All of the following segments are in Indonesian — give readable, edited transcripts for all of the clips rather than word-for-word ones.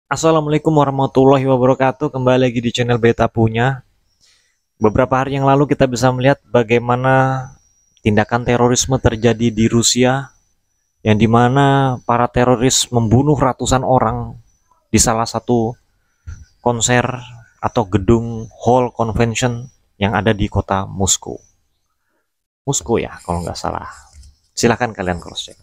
Assalamualaikum warahmatullahi wabarakatuh. Kembali lagi di channel Beta Punya. Beberapa hari yang lalu kita bisa melihat bagaimana tindakan terorisme terjadi di Rusia, yang dimana para teroris membunuh ratusan orang di salah satu konser atau gedung hall convention yang ada di kota Moskow. Moskow ya, kalau nggak salah. Silahkan kalian cross check.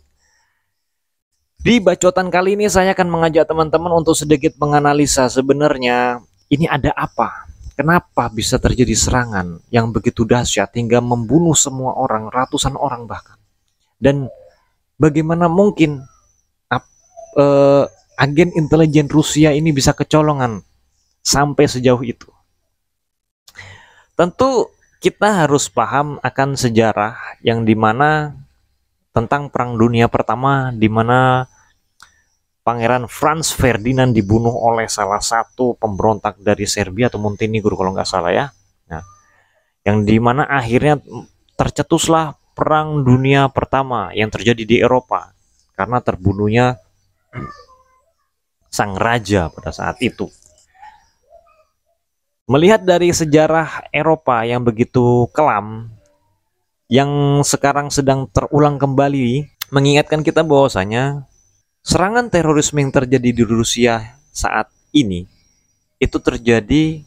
Di bacotan kali ini saya akan mengajak teman-teman untuk sedikit menganalisa sebenarnya ini ada apa? Kenapa bisa terjadi serangan yang begitu dahsyat hingga membunuh semua orang, ratusan orang bahkan? Dan bagaimana mungkin agen intelijen Rusia ini bisa kecolongan sampai sejauh itu? Tentu kita harus paham akan sejarah yang dimana tentang Perang Dunia Pertama, di mana Pangeran Franz Ferdinand dibunuh oleh salah satu pemberontak dari Serbia atau Montenegro kalau nggak salah ya. Nah, yang dimana akhirnya tercetuslah Perang Dunia Pertama yang terjadi di Eropa karena terbunuhnya sang raja pada saat itu. Melihat dari sejarah Eropa yang begitu kelam, yang sekarang sedang terulang kembali, mengingatkan kita bahwasanya serangan terorisme yang terjadi di Rusia saat ini itu terjadi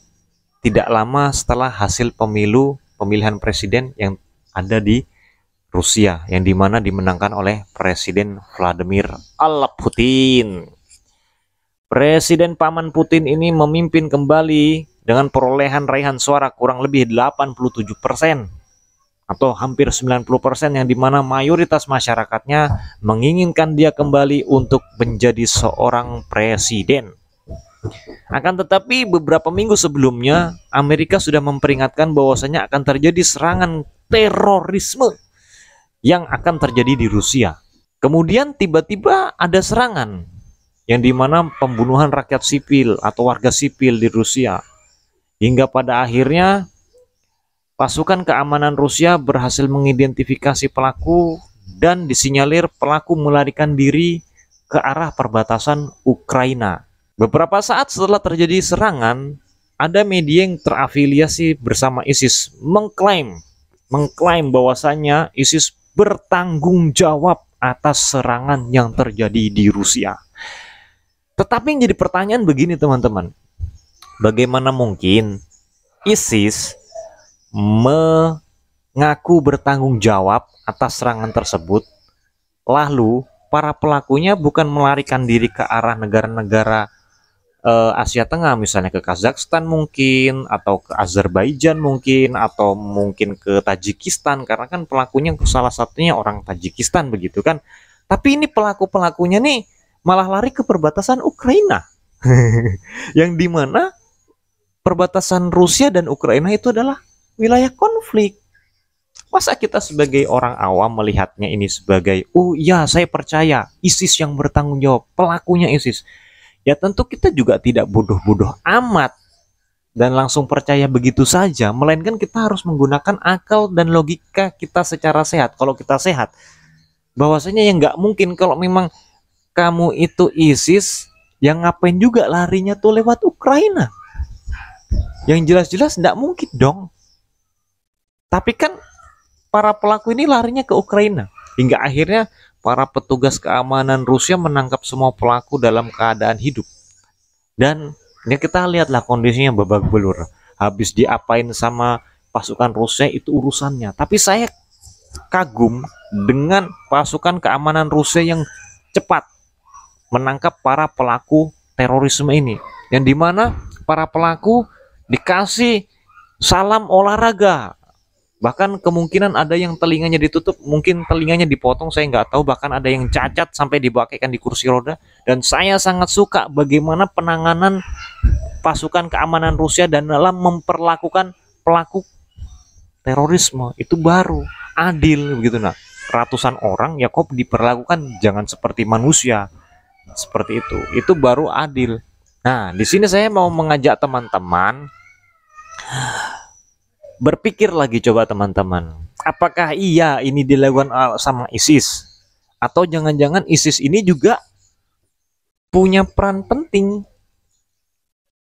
tidak lama setelah hasil pemilihan presiden yang ada di Rusia, yang dimana dimenangkan oleh Presiden Vladimir Putin. Presiden paman Putin ini memimpin kembali dengan perolehan raihan suara kurang lebih 87% atau hampir 90%, yang dimana mayoritas masyarakatnya menginginkan dia kembali untuk menjadi seorang presiden. Akan tetapi beberapa minggu sebelumnya Amerika sudah memperingatkan bahwasanya akan terjadi serangan terorisme yang akan terjadi di Rusia. Kemudian tiba-tiba ada serangan yang dimana pembunuhan rakyat sipil atau warga sipil di Rusia, hingga pada akhirnya pasukan keamanan Rusia berhasil mengidentifikasi pelaku dan disinyalir pelaku melarikan diri ke arah perbatasan Ukraina. Beberapa saat setelah terjadi serangan, ada media yang terafiliasi bersama ISIS mengklaim bahwasannya ISIS bertanggung jawab atas serangan yang terjadi di Rusia. Tetapi yang jadi pertanyaan begini teman-teman, bagaimana mungkin ISIS mengaku bertanggung jawab atas serangan tersebut, lalu para pelakunya bukan melarikan diri ke arah negara-negara Asia Tengah, misalnya ke Kazakhstan mungkin, atau ke Azerbaijan mungkin, atau mungkin ke Tajikistan, karena kan pelakunya salah satunya orang Tajikistan begitu kan. Tapi ini pelaku-pelakunya nih malah lari ke perbatasan Ukraina yang dimana perbatasan Rusia dan Ukraina itu adalah wilayah konflik. Masa kita sebagai orang awam melihatnya ini sebagai, oh ya saya percaya ISIS yang bertanggung jawab, pelakunya ISIS. Ya tentu kita juga tidak bodoh-bodoh amat dan langsung percaya begitu saja, melainkan kita harus menggunakan akal dan logika kita secara sehat. Kalau kita sehat, bahwasanya yang nggak mungkin kalau memang kamu itu ISIS, yang ngapain juga larinya tuh lewat Ukraina. Yang jelas-jelas nggak mungkin dong. Tapi kan para pelaku ini larinya ke Ukraina, hingga akhirnya para petugas keamanan Rusia menangkap semua pelaku dalam keadaan hidup. Dan ya kita lihatlah kondisinya babak belur. Habis diapain sama pasukan Rusia itu urusannya. Tapi saya kagum dengan pasukan keamanan Rusia yang cepat menangkap para pelaku terorisme ini, yang dimana para pelaku dikasih salam olahraga. Bahkan kemungkinan ada yang telinganya ditutup, mungkin telinganya dipotong, saya nggak tahu. Bahkan ada yang cacat sampai dibakaikan di kursi roda. Dan saya sangat suka bagaimana penanganan pasukan keamanan Rusia dan dalam memperlakukan pelaku terorisme itu baru adil begitu. Nah, ratusan orang ya kok diperlakukan jangan seperti manusia, seperti itu baru adil. Nah, di sini saya mau mengajak teman-teman berpikir lagi, coba teman-teman, apakah iya ini dilakukan sama ISIS, atau jangan-jangan ISIS ini juga punya peran penting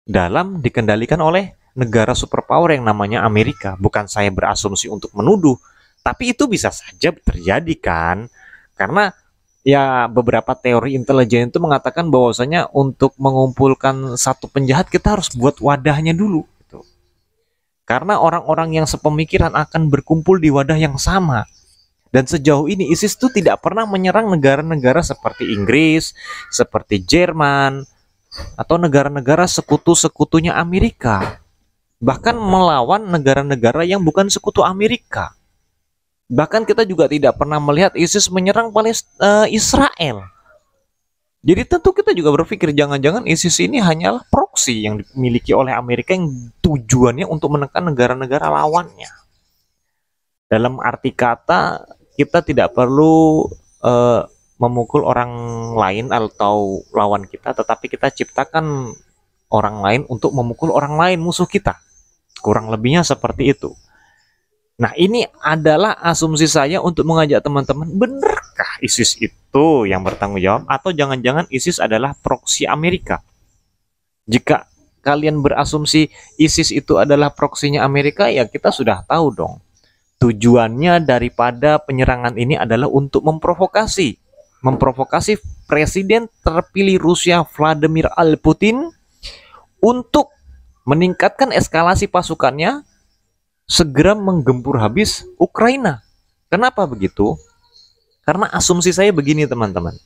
dalam dikendalikan oleh negara superpower yang namanya Amerika. Bukan saya berasumsi untuk menuduh, tapi itu bisa saja terjadi kan, karena ya beberapa teori intelijen itu mengatakan bahwasanya untuk mengumpulkan satu penjahat kita harus buat wadahnya dulu gitu. Karena orang-orang yang sepemikiran akan berkumpul di wadah yang sama. Dan sejauh ini ISIS itu tidak pernah menyerang negara-negara seperti Inggris, seperti Jerman, atau negara-negara sekutu-sekutunya Amerika. Bahkan melawan negara-negara yang bukan sekutu Amerika. Bahkan kita juga tidak pernah melihat ISIS menyerang Israel. Jadi tentu kita juga berpikir jangan-jangan ISIS ini hanyalah proksi yang dimiliki oleh Amerika yang tujuannya untuk menekan negara-negara lawannya. Dalam arti kata, kita tidak perlu memukul orang lain atau lawan kita, tetapi kita ciptakan orang lain untuk memukul orang lain, musuh kita. Kurang lebihnya seperti itu. Nah, ini adalah asumsi saya untuk mengajak teman-teman, benarkah ISIS itu yang bertanggung jawab, atau jangan-jangan ISIS adalah proksi Amerika? Jika kalian berasumsi ISIS itu adalah proksinya Amerika, ya kita sudah tahu dong. Tujuannya daripada penyerangan ini adalah untuk memprovokasi Presiden terpilih Rusia Vladimir Putin untuk meningkatkan eskalasi pasukannya, segera menggempur habis Ukraina. Kenapa begitu? Karena asumsi saya begini teman-teman.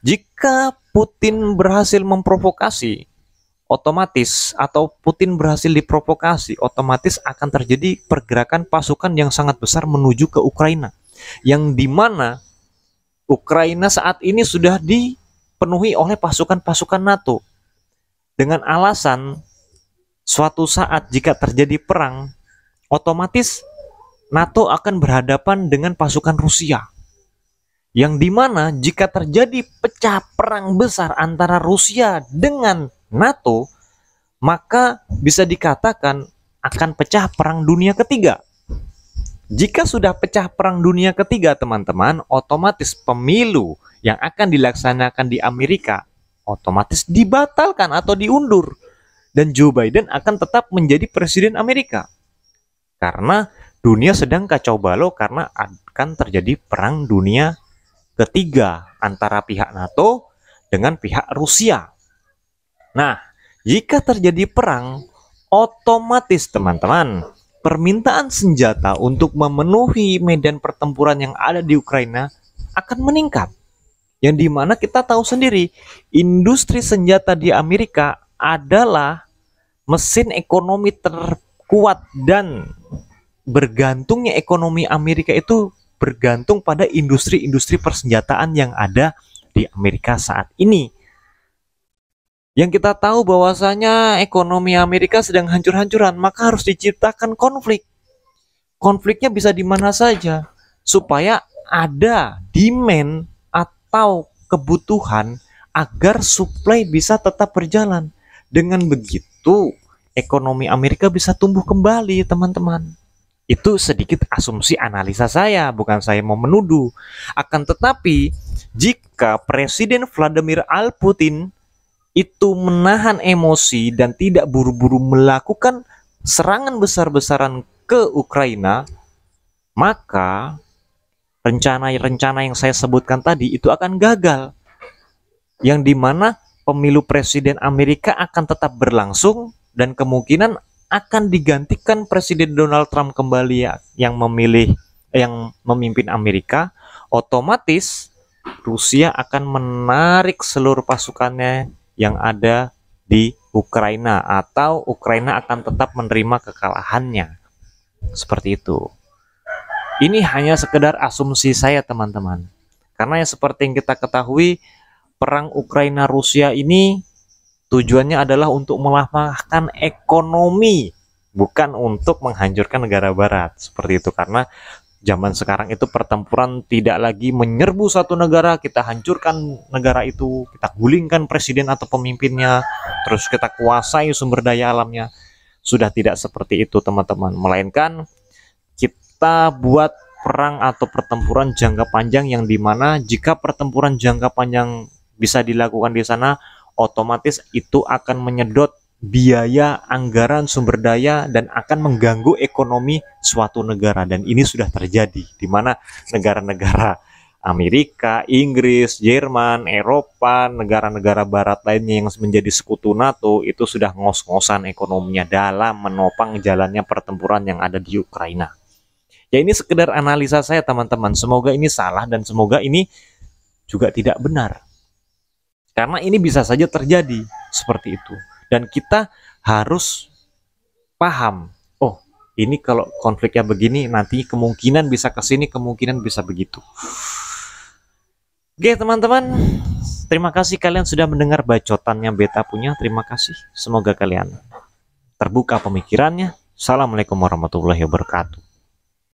Jika Putin berhasil memprovokasi, otomatis atau Putin berhasil diprovokasi, otomatis akan terjadi pergerakan pasukan yang sangat besar menuju ke Ukraina, yang dimana Ukraina saat ini sudah dipenuhi oleh pasukan-pasukan NATO, dengan alasan suatu saat jika terjadi perang, otomatis NATO akan berhadapan dengan pasukan Rusia, yang dimana jika terjadi pecah perang besar antara Rusia dengan NATO, maka bisa dikatakan akan pecah perang dunia ketiga. Jika sudah pecah perang dunia ketiga, teman-teman, otomatis pemilu yang akan dilaksanakan di Amerika otomatis dibatalkan atau diundur, dan Joe Biden akan tetap menjadi presiden Amerika. Karena dunia sedang kacau balau karena akan terjadi perang dunia ketiga antara pihak NATO dengan pihak Rusia. Nah, jika terjadi perang, otomatis teman-teman, permintaan senjata untuk memenuhi medan pertempuran yang ada di Ukraina akan meningkat. Yang dimana kita tahu sendiri, industri senjata di Amerika adalah mesin ekonomi terkuat, dan bergantungnya ekonomi Amerika itu bergantung pada industri-industri persenjataan yang ada di Amerika saat ini. Yang kita tahu bahwasanya ekonomi Amerika sedang hancur-hancuran, maka harus diciptakan konflik. Konfliknya bisa di mana saja, supaya ada demand atau kebutuhan agar supply bisa tetap berjalan. Dengan begitu, ekonomi Amerika bisa tumbuh kembali, teman-teman. Itu sedikit asumsi analisa saya, bukan saya mau menuduh. Akan tetapi, jika Presiden Vladimir Putin itu menahan emosi dan tidak buru-buru melakukan serangan besar-besaran ke Ukraina, maka rencana-rencana yang saya sebutkan tadi itu akan gagal, yang dimana pemilu presiden Amerika akan tetap berlangsung dan kemungkinan akan digantikan Presiden Donald Trump kembali yang memimpin Amerika. Otomatis Rusia akan menarik seluruh pasukannya yang ada di Ukraina, atau Ukraina akan tetap menerima kekalahannya. Seperti itu. Ini hanya sekedar asumsi saya, teman-teman. Karena yang seperti yang kita ketahui, perang Ukraina Rusia ini tujuannya adalah untuk melemahkan ekonomi, bukan untuk menghancurkan negara barat. Seperti itu, karena zaman sekarang itu pertempuran tidak lagi menyerbu satu negara, kita hancurkan negara itu, kita gulingkan presiden atau pemimpinnya, terus kita kuasai sumber daya alamnya. Sudah tidak seperti itu, teman-teman. Melainkan kita buat perang atau pertempuran jangka panjang, yang dimana jika pertempuran jangka panjang bisa dilakukan di sana, otomatis itu akan menyedot biaya, anggaran, sumber daya, dan akan mengganggu ekonomi suatu negara. Dan ini sudah terjadi, di mana negara-negara Amerika, Inggris, Jerman, Eropa, negara-negara barat lainnya yang menjadi sekutu NATO itu sudah ngos-ngosan ekonominya dalam menopang jalannya pertempuran yang ada di Ukraina. Ya, ini sekedar analisa saya teman-teman, semoga ini salah dan semoga ini juga tidak benar. Karena ini bisa saja terjadi seperti itu. Dan kita harus paham, oh ini kalau konfliknya begini, nanti kemungkinan bisa ke sini, kemungkinan bisa begitu. Oke teman-teman, terima kasih kalian sudah mendengar bacotannya Beta punya, terima kasih. Semoga kalian terbuka pemikirannya. Assalamualaikum warahmatullahi wabarakatuh.